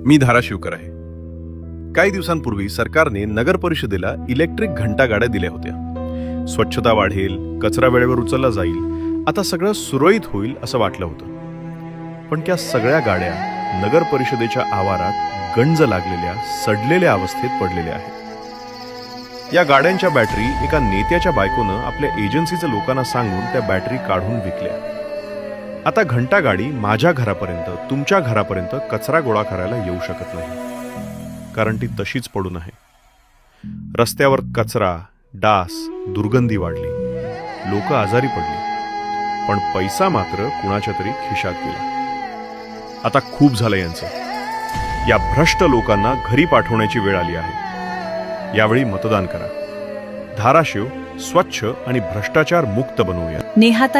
मी धाराशिवकर आहे. काही दिवसांपूर्वी सरकारने नगर परिषदेला इलेक्ट्रिक घंटागाड्या दिल्या होत्या. स्वच्छता वाढेल, कचरा वेळेवर उचलला जाईल, आता सगळं सुरळीत होईल असं वाटलं होतं. पण त्या सगळ्या गाड्या नगर परिषदेच्या आवारात गंज लागलेल्या, सडलेल्या अवस्थेत पडलेल्या आहेत. या गाड्यांच्या बॅटरी एका नेत्याच्या बायकोनं आपल्या एजन्सीच्या लोकांना सांगून त्या बॅटरी काढून विकल्या. आता घंटागाडी माझ्या घरापर्यंत, तुमच्या घरापर्यंत कचरा गोळा करायला येऊ शकत नाही, कारण ती तशीच पडून आहे. रस्त्यावर कचरा, डास, दुर्गंधी वाढली, लोक आजारी पडली, पण पैसा मात्र कुणाच्या तरी खिशात गेला. आता खूप झालं यांचं. या भ्रष्ट लोकांना घरी पाठवण्याची वेळ आली आहे. यावेळी मतदान करा. धाराशिव स्वच्छ आणि भ्रष्टाचार मुक्त बनवूया. नेहाताई